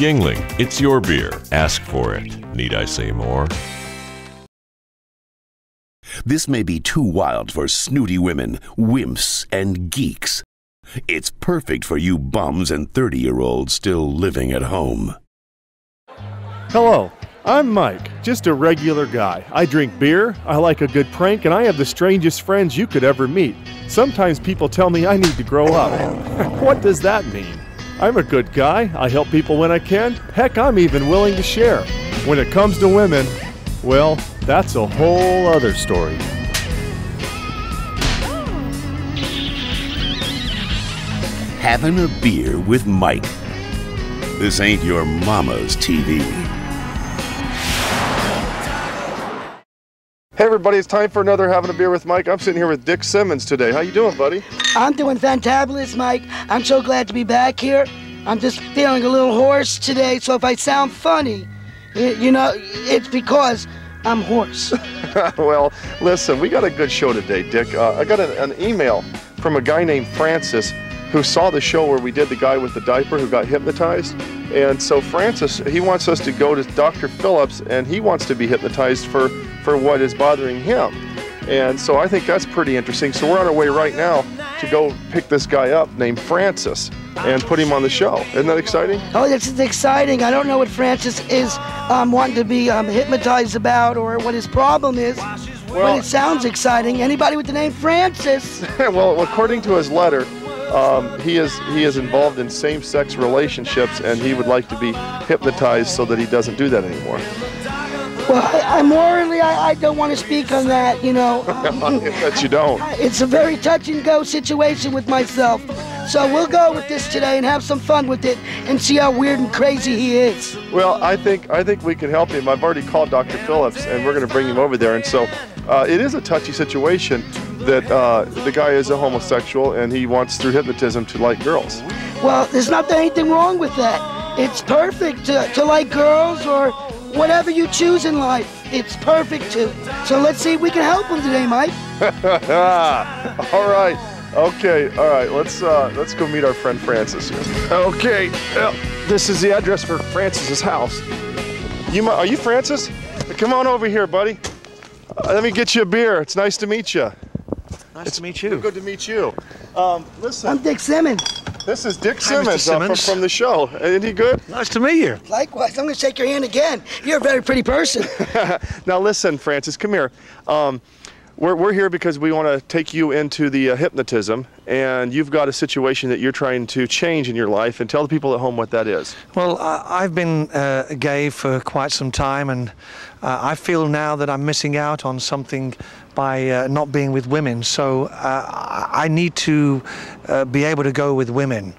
Yingling, it's your beer. Ask for it. Need I say more? This may be too wild for snooty women, wimps, and geeks. It's perfect for you bums and 30-year-olds still living at home. Hello, I'm Mike, just a regular guy. I drink beer, I like a good prank, and I have the strangest friends you could ever meet. Sometimes people tell me I need to grow up. What does that mean? I'm a good guy, I help people when I can. Heck, I'm even willing to share. When it comes to women, well, that's a whole other story. Having a beer with Mike. This ain't your mama's TV. Hey everybody, it's time for another Having a Beer with Mike. I'm sitting here with Dick Simmons today. How you doing, buddy? I'm doing fantabulous, Mike. I'm so glad to be back here. I'm just feeling a little hoarse today, so if I sound funny, you know, it's because I'm hoarse. Well, listen, we got a good show today, Dick. I got an email from a guy named Francis who saw the show where we did the guy with the diaper who got hypnotized. And so Francis, he wants us to go to Dr. Phillips, and he wants to be hypnotized for what is bothering him. And so I think that's pretty interesting. So we're on our way right now to go pick this guy up named Francis and put him on the show. Isn't that exciting? Oh, this is exciting. I don't know what Francis is wanting to be hypnotized about or what his problem is, but it sounds exciting. Anybody with the name Francis? Well, according to his letter, he is involved in same-sex relationships, and he would like to be hypnotized so that he doesn't do that anymore. Well, I don't want to speak on that, you know. But you don't. It's a very touch-and-go situation with myself. So we'll go with this today and have some fun with it and see how weird and crazy he is. Well, I think we can help him. I've already called Dr. Phillips, and we're going to bring him over there. And so it is a touchy situation that the guy is a homosexual, and he wants, through hypnotism, to like girls. Well, there's not anything wrong with that. It's perfect to like girls or whatever you choose in life. It's perfect to. So let's see if we can help him today, Mike. All right. Okay. All right. Let's go meet our friend Francis here. Okay. This is the address for Francis's house. Are you Francis? Come on over here, buddy. Let me get you a beer. It's nice to meet you. Nice to meet you. Good to meet you. Listen. I'm Dick Simmons. This is Dick Hi, Simmons, Mr. Simmons. From the show. Isn't he good? Nice to meet you. Likewise. I'm going to shake your hand again. You're a very pretty person. Now listen, Francis, come here. We're here because we want to take you into the hypnotism, and you've got a situation that you're trying to change in your life, and tell the people at home what that is. Well, I've been gay for quite some time, and I feel now that I'm missing out on something by not being with women, so I need to be able to go with women.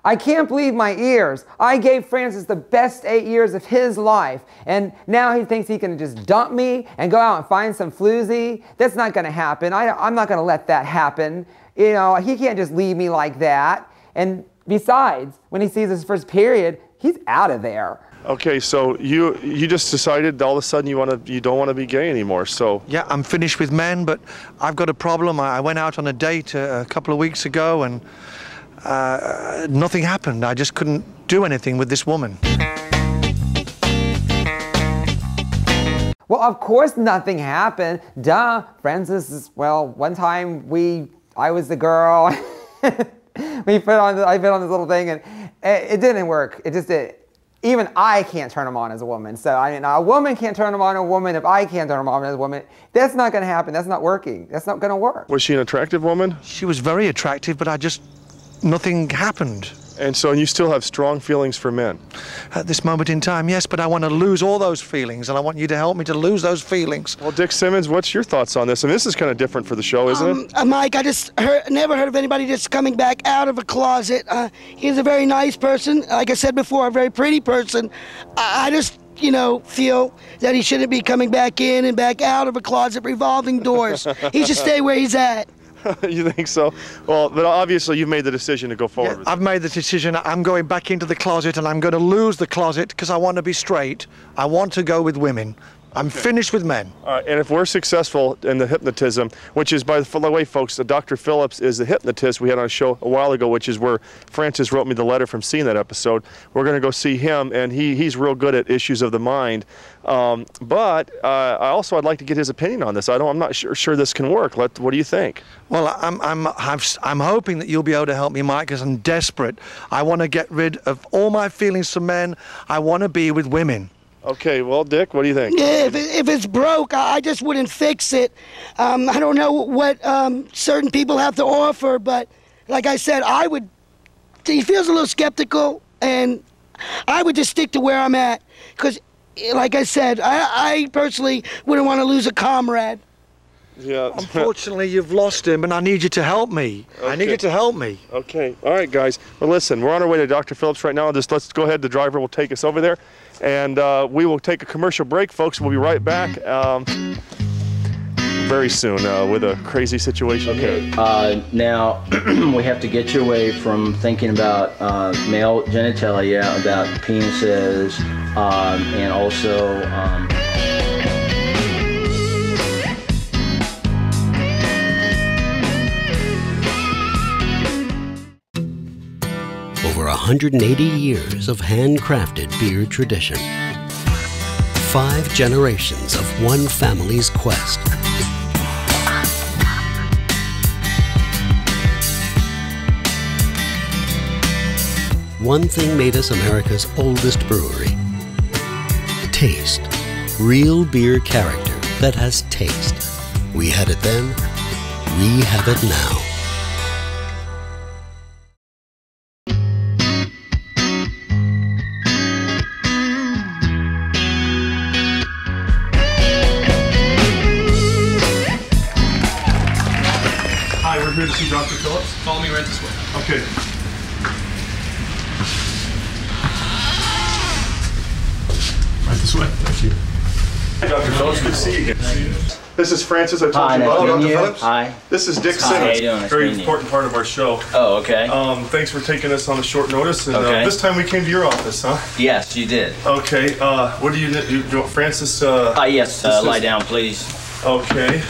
I can't believe my ears. I gave Francis the best 8 years of his life, and now he thinks he can just dump me and go out and find some floozy. That's not gonna happen. I'm not gonna let that happen. You know, he can't just leave me like that. And besides, when he sees his first period, he's out of there. Okay, so you just decided all of a sudden you don't want to be gay anymore, so... Yeah, I'm finished with men, but I've got a problem. I went out on a date a couple of weeks ago, and nothing happened. I just couldn't do anything with this woman. Well, of course nothing happened. Duh. Francis, well, one time I was the girl. I put on this little thing, and it didn't work. It just did. Even I can't turn him on as a woman. So I mean, a woman can't turn him on as a woman if I can't turn him on as a woman. That's not going to happen. That's not working. That's not going to work. Was she an attractive woman? She was very attractive, but nothing happened. And so you still have strong feelings for men? At this moment in time, yes, but I want to lose all those feelings, and I want you to help me to lose those feelings. Well, Dick Simmons, what's your thoughts on this? I mean, this is kind of different for the show, isn't it? Mike, I just never heard of anybody just coming back out of a closet. He's a very nice person. Like I said before, a very pretty person. I just, you know, feel that he shouldn't be coming back in and back out of a closet, revolving doors. He should stay where he's at. You think so? Well, but obviously you've made the decision to go forward with it. I've made the decision. I'm going back into the closet, and I'm going to lose the closet because I want to be straight. I want to go with women. I'm finished with men. And if we're successful in the hypnotism, which is, by the way, folks, Dr. Phillips is the hypnotist we had on a show a while ago, which is where Francis wrote me the letter from seeing that episode. We're going to go see him, and he's real good at issues of the mind. But I'd like to get his opinion on this. I'm not sure this can work. What do you think? Well, I'm hoping that you'll be able to help me, Mike, because I'm desperate. I want to get rid of all my feelings for men. I want to be with women. Okay, well, Dick, what do you think? Yeah, if it's broke, I just wouldn't fix it. I don't know what certain people have to offer, but like I said, he feels a little skeptical, and I would just stick to where I'm at. Because, like I said, I personally wouldn't want to lose a comrade. Yeah. Unfortunately, you've lost him, and I need you to help me. Okay. I need you to help me. Okay. All right, guys. Well, listen, we're on our way to Dr. Phillips right now. Let's go ahead. The driver will take us over there, and we will take a commercial break, folks. We'll be right back very soon with a crazy situation here. Now, we have to get you away from thinking about male genitalia, about penises, and also... Over 180 years of handcrafted beer tradition. 5 generations of one family's quest. One thing made us America's oldest brewery. Taste. Real beer character that has taste. We had it then, we have it now. Here to see Dr. Phillips? Follow me right this way. Okay. Right this way. Thank you. Hey, Dr. Phillips, good to see you again. This is Francis. I told you about Dr. Phillips. Hi. This is Dick Simmons. How you doing? Very important part of our show. Oh, okay. Thanks for taking us on a short notice. And this time we came to your office, huh? Yes, you did. Okay. What do you want, Francis? Yes. Lie down, please. Okay.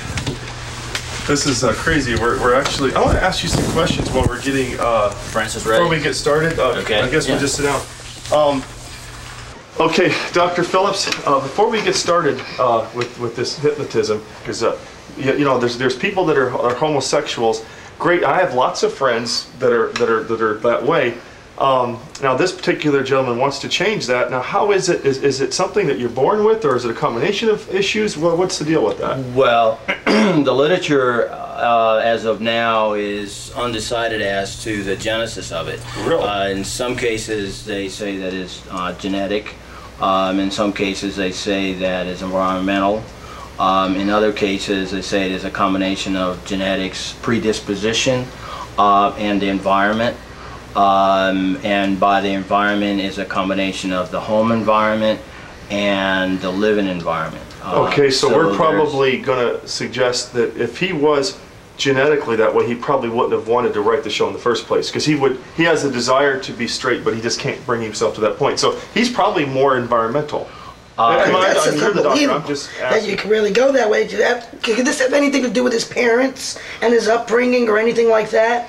This is crazy. We're actually. I want to ask you some questions while we're getting. Francis, ready? Before we get started. Okay. I guess we'll just sit down. Okay, Dr. Phillips. Before we get started with this hypnotism, because you know, there's people that are homosexuals. Great. I have lots of friends that are that way. Now this particular gentleman wants to change that. Now how is it? Is it something that you're born with, or is it a combination of issues? What's the deal with that? Well, the literature as of now is undecided as to the genesis of it. Really? In some cases they say that it's genetic. In some cases they say that it's environmental. In other cases they say it is a combination of genetics, predisposition, and the environment. And by the environment is a combination of the home environment and the living environment. Okay, so we're probably going to suggest that if he was genetically that way, he probably wouldn't have wanted to write the show in the first place, because he has a desire to be straight, but he just can't bring himself to that point. So he's probably more environmental. That's just unbelievable that you can really go that way. Could this have anything to do with his parents and his upbringing or anything like that?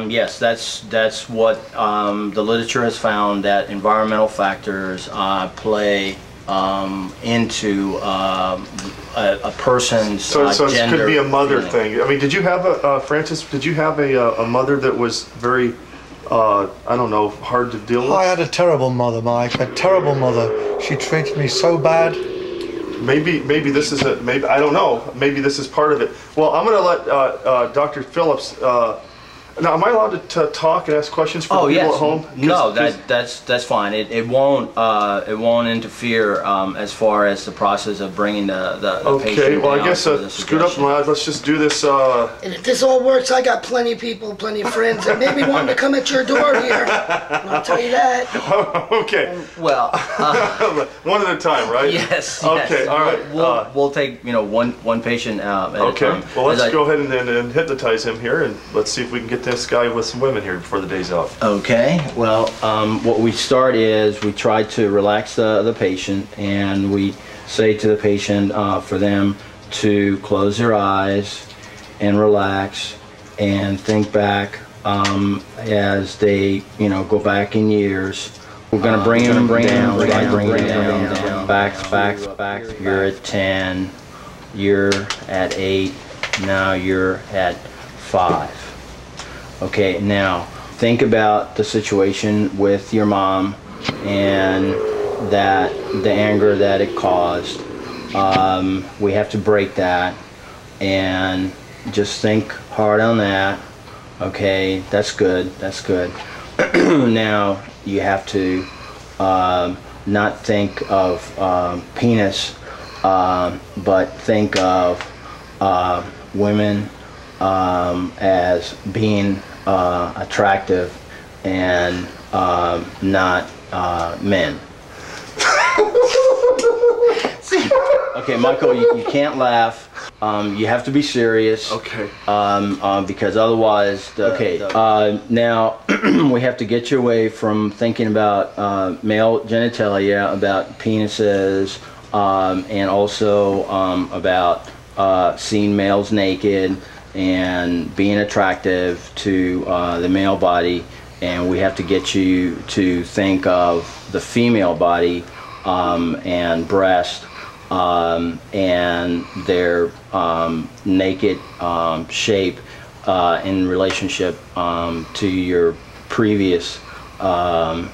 Yes, that's what the literature has found, that environmental factors play into a person's so it gender. Could be a mother feeling. thing. I mean, did you have Francis? Did you have a mother that was very I don't know, hard to deal with? I had a terrible mother, Mike. A terrible mother. She treated me so bad. Maybe this is maybe I don't know. Maybe this is part of it. Well, I'm going to let Dr. Phillips. Now, am I allowed to talk and ask questions for people at home? No, that's fine. It won't interfere as far as the process of bringing the patient Okay, well, I down guess for the scoot up, lad. Let's just do this. And if this all works, I got plenty of people, plenty of friends that maybe want to come at your door here. I'll tell you that. Okay. Well, one at a time, right? Yes. Okay. All right. We'll take one patient at a time. Well, let's go ahead and hypnotize him here, and let's see if we can get this guy with some women here before the day's out. Okay. Well, what we start is we try to relax the patient, and we say to the patient for them to close their eyes and relax and think back as they, go back in years. We're gonna bring them down, back. You're at 10, you're at 8, now you're at 5. Okay, now think about the situation with your mom and the anger that it caused. We have to break that and just think hard on that. Okay, that's good. Now you have to not think of penis, but think of women as being attractive and not men. Okay, Michael, you can't laugh. You have to be serious. Okay. Because otherwise, now we have to get you away from thinking about male genitalia, about penises, and also about seeing males naked and being attractive to the male body. And we have to get you to think of the female body and breast and their naked shape in relationship to your previous, how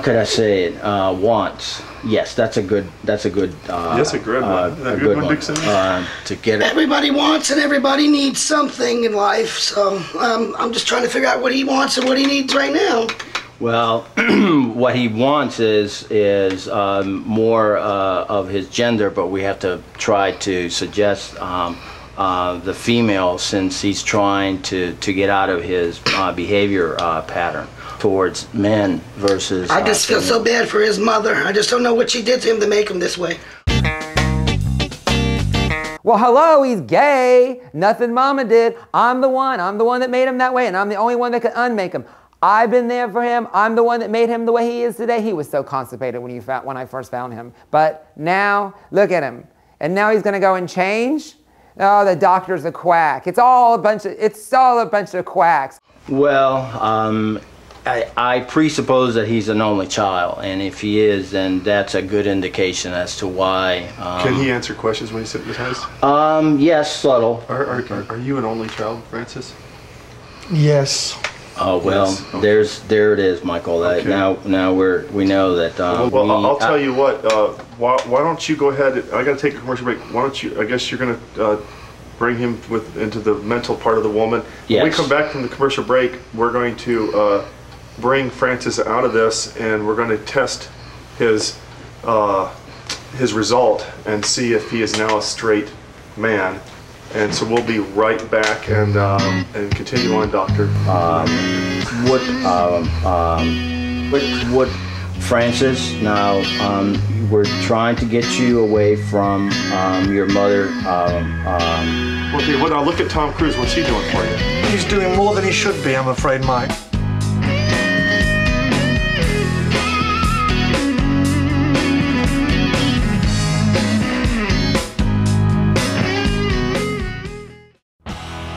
could I say it, wants. Yes, that's a good. Yes, a good one. A good one, Dixon. To get it. Everybody wants and everybody needs something in life, so I'm just trying to figure out what he wants and what he needs right now. Well, what he wants is more of his gender, but we have to try to suggest the female, since he's trying to get out of his behavior pattern towards men versus. I just feel so bad for his mother. I just don't know what she did to him to make him this way. Well, hello, he's gay. Nothing mama did. I'm the one that made him that way, and I'm the only one that could unmake him. I've been there for him. I'm the one that made him the way he is today. He was so constipated when I first found him. But now, look at him. And now he's going to go and change? Oh, the doctor's a quack. It's all a bunch of quacks. Well, I presuppose that he's an only child, and if he is, then that's a good indication as to why. Can he answer questions when he's hypnotized? Yes, subtle. Are you an only child, Francis? Yes. Oh well, yes. Okay. there it is, Michael. Okay. Now we know that. Well, I'll tell you what. Why don't you go ahead? I got to take a commercial break. Why don't you? I guess you're going to bring him into the mental part of the woman. Yes. When we come back from the commercial break, we're going to bring Francis out of this, and we're going to test his result and see if he is now a straight man. And so we'll be right back and continue on, Doctor. What, Francis? Now we're trying to get you away from your mother. Okay, well, now look at Tom Cruise. What's he doing for you? He's doing more than he should be, I'm afraid, Mike.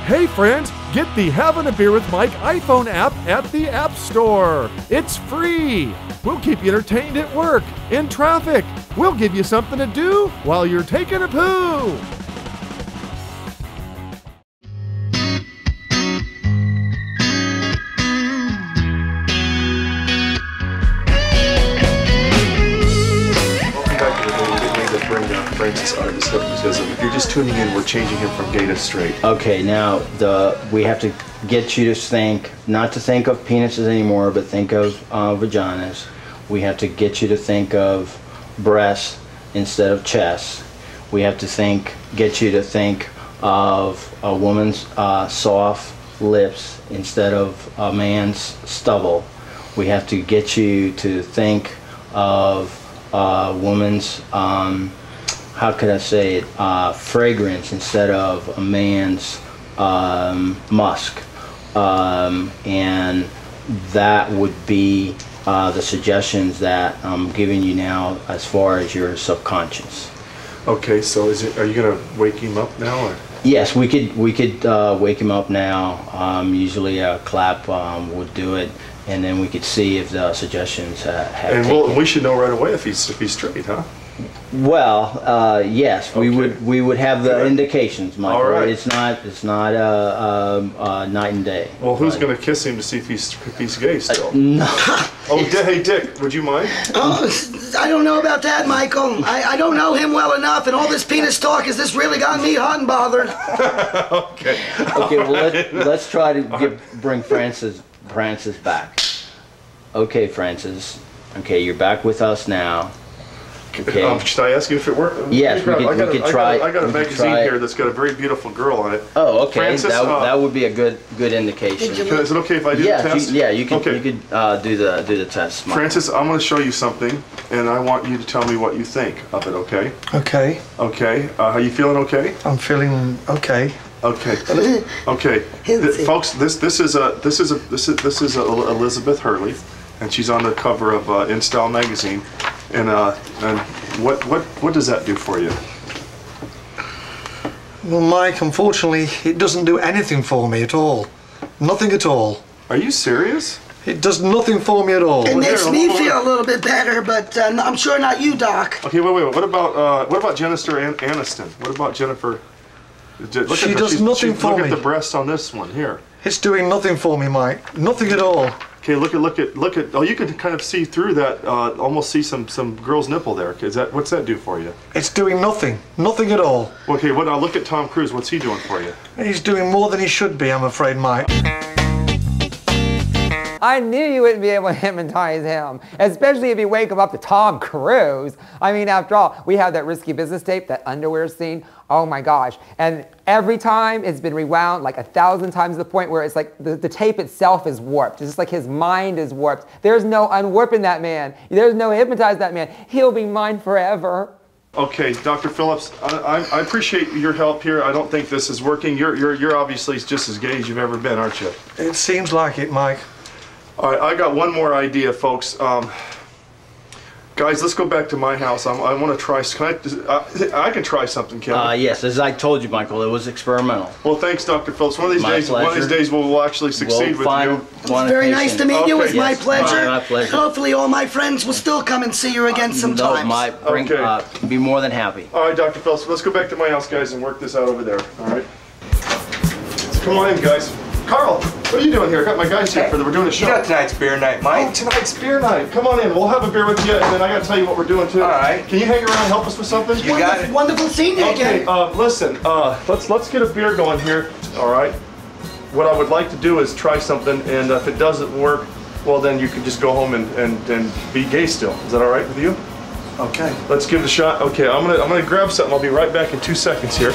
Hey friends, get the Havin a Beer with Mike iPhone app at the App Store. It's free. We'll keep you entertained at work, in traffic. We'll give you something to do while you're taking a poo. Francis out of his hypnotism. If you're just tuning in, we're changing him from gay to straight. Okay, now we have to get you to think, not to think of penises anymore, but think of vaginas. We have to get you to think of breasts instead of chest. We have to get you to think of a woman's soft lips instead of a man's stubble. We have to get you to think of a woman's how could I say it, fragrance instead of a man's musk. And that would be the suggestions that I'm giving you now as far as your subconscious. Okay, so are you gonna wake him up now, or? Yes, we could wake him up now. Usually a clap would do it, and then we could see if the suggestions have And taken. we should know right away if he's straight, huh? Well, yes, Okay. we would have the Good. indications, Michael. All right. It's not night and day. Well, who's But- gonna kiss him to see if he's gay still? No. Oh, hey Dick, would you mind? Oh, I don't know about that, Michael. I don't know him well enough, and all this penis talk has this really got me hot and bothered. Okay. Okay, well let's try to bring Francis back. Okay, Francis. Okay, you're back with us now. Okay. Should I ask you if it worked? Yes, we could try. I got a we could magazine try. here that's got a very beautiful girl on it. Oh, okay. Francis, that would be a good indication. Is it okay if I do the test? You could Okay. do the test. Michael. Francis, I'm going to show you something, and I want you to tell me what you think of it. Okay? Okay, Okay. How you feeling? Okay. I'm feeling okay. Okay. Okay. Folks, this is Elizabeth Hurley, and she's on the cover of InStyle magazine. And what does that do for you? Well, Mike, unfortunately, it doesn't do anything for me at all. Nothing at all. Are you serious? It does nothing for me at all. It makes here, me hold on. feel a little bit better, but I'm sure not you, Doc. Okay, wait. What about Jennifer Aniston? What about Jennifer? She does nothing for Look me. at the breast on this one here. It's doing nothing for me, Mike. Nothing at all. Okay, look at. Oh, you could kind of see through that. Almost see some girl's nipple there. What's that do for you? It's doing nothing. Nothing at all. Okay, now look at Tom Cruise. What's he doing for you? He's doing more than he should be, I'm afraid, Mike. I knew you wouldn't be able to hypnotize him, especially if you wake him up to Tom Cruise. I mean, after all, we have that Risky Business tape, that underwear scene. Oh my gosh. And every time it's been rewound like 1,000 times to the point where it's like the tape itself is warped. It's just like his mind is warped. There's no unwarping that man. There's no hypnotizing that man. He'll be mine forever. Okay, Dr. Phillips, I appreciate your help here. I don't think this is working. You're obviously just as gay as you've ever been, aren't you? It seems like it, Mike. All right, I got one more idea, folks. Guys, let's go back to my house. I want to try. I can try something, Kevin. Yes, as I told you, Michael, it was experimental. Well, thanks, Dr. Phillips. One of these days, we'll actually succeed with you. It's very nice to meet you. It was my Yes, pleasure. my pleasure. Hopefully all my friends will still come and see you again sometime. Be more than happy. All right, Dr. Phillips, let's go back to my house, guys, and work this out over there. All right? Come on in, guys. Carl, what are you doing here? I got my guys here we're doing a show. You know tonight's beer night, Mike. Oh, tonight's beer night. Come on in. We'll have a beer with you, and then I got to tell you what we're doing too. All right. Can you hang around and help us with something? You got it. Wonderful seeing you Okay. again. Listen. Let's get a beer going here. All right. What I would like to do is try something, and if it doesn't work, well then you can just go home and be gay still. Is that all right with you? Okay. Let's give it a shot. Okay. I'm gonna grab something. I'll be right back in 2 seconds here.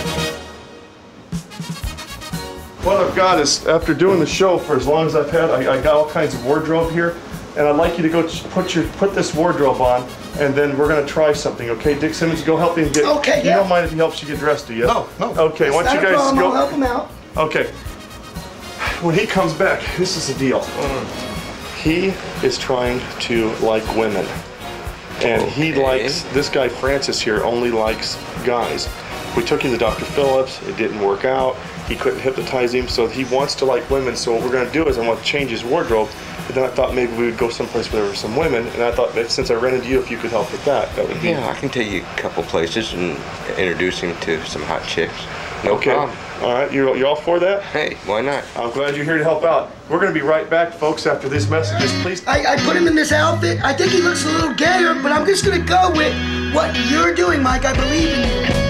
What I've got is, after doing the show for as long as I've had, I got all kinds of wardrobe here, and I'd like you to go put this wardrobe on, and then we're gonna try something, okay? Dick Simmons, go help him get. Okay, You yeah. don't mind if he helps you get dressed, do you? No. Okay, why don't you guys I'll go? help him out. Okay. When he comes back, this is the deal. He is trying to like women, and he likes this guy Francis here. Only likes guys. We took him to Dr. Phillips. It didn't work out. He couldn't hypnotize him, so he wants to like women. So what we're going to do is I want to change his wardrobe. But then I thought maybe we would go someplace where there were some women, and I thought that since I rented you, if you could help with that, that would be. Yeah, I can take you a couple places and introduce him to some hot chicks. No problem. All right, you're all for that? Hey, why not? I'm glad you're here to help out. We're going to be right back, folks, after these messages. Please. I put him in this outfit. I think he looks a little gayer, but I'm just gonna go with what you're doing, Mike. I believe in you.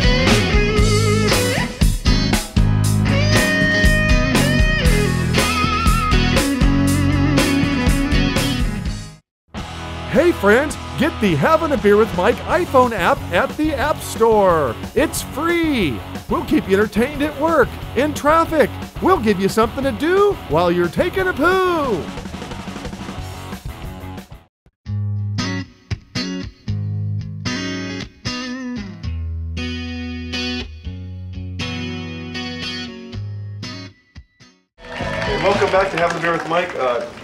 Hey friends, get the Havin' a Beer with Mike iPhone app at the App Store. It's free. We'll keep you entertained at work, in traffic. We'll give you something to do while you're taking a poo. Welcome back to Having a Beer with Mike.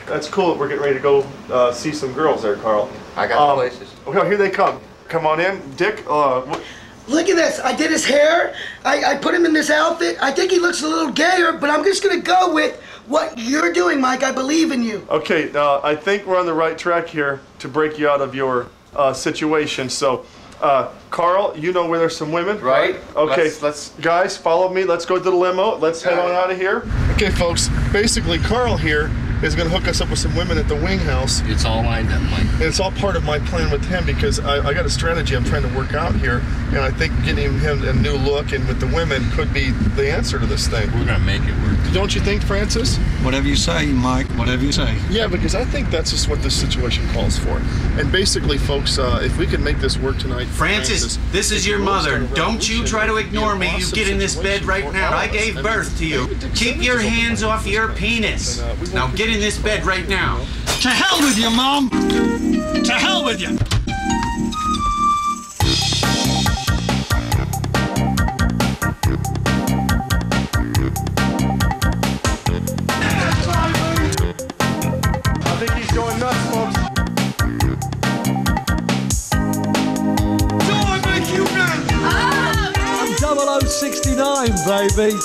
That's cool. We're getting ready to go see some girls there, Carl. I got the places. Okay, here they come. Come on in. Dick, look at this. I did his hair. I put him in this outfit. I think he looks a little gayer, but I'm just going to go with what you're doing, Mike. I believe in you. Okay, I think we're on the right track here to break you out of your situation. So, Carl, you know where there's some women, right? Okay, let's guys, follow me. Let's go to the limo. Let's head on out of here. Okay, folks, basically Carl here is going to hook us up with some women at the wing house. It's all lined up, Mike. And it's all part of my plan with him because I got a strategy I'm trying to work out here, and I think getting him a new look and with the women could be the answer to this thing. We're going to make it work. Don't you think, Francis? Whatever you say, Mike, whatever you say. Yeah, because I think that's just what this situation calls for. And basically, folks, if we can make this work tonight... Francis, this is your mother. Don't you try to ignore me. You get in this bed right now. I gave birth to you. Keep your hands off your penis. Now get in this bed right now. To hell with you, Mom! To hell with you! I think he's going nuts, folks. Do I make you mad? I'm 0069, baby.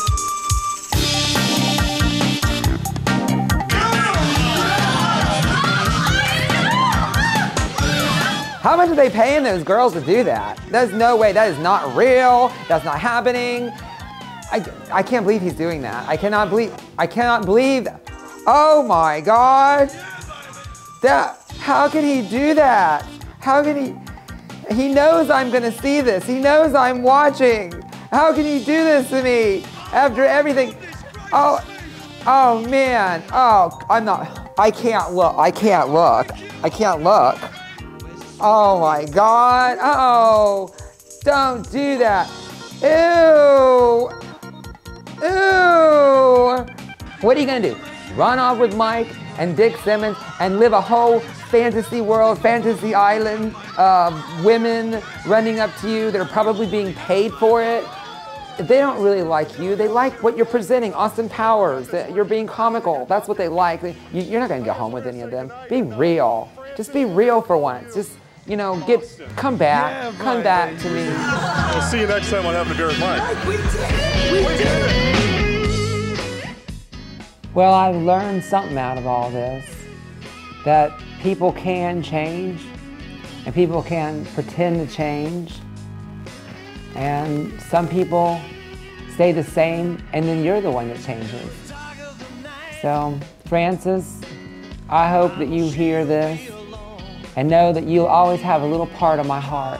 How much are they paying those girls to do that? There's no way. That is not real. That's not happening. I can't believe he's doing that. I cannot believe that. Oh my God. How can he do that? How can he knows I'm gonna see this. He knows I'm watching. How can he do this to me after everything? Oh man. I can't look. I can't look. Oh my God, oh, don't do that. Ew, ew. What are you gonna do? Run off with Mike and Dick Simmons and live a whole fantasy world, fantasy island of women running up to you that are probably being paid for it? They don't really like you. They like what you're presenting, Austin Powers, that you're being comical. That's what they like. You're not gonna go home with any of them. Be real. Just be real for once. Just, you know, come back to me. We'll see you next time on Having a Beer with Mike. We did it! Well, I've learned something out of all this. That people can change, and people can pretend to change. And some people stay the same, and then you're the one that changes. So, Francis, I hope that you hear this and know that you'll always have a little part of my heart.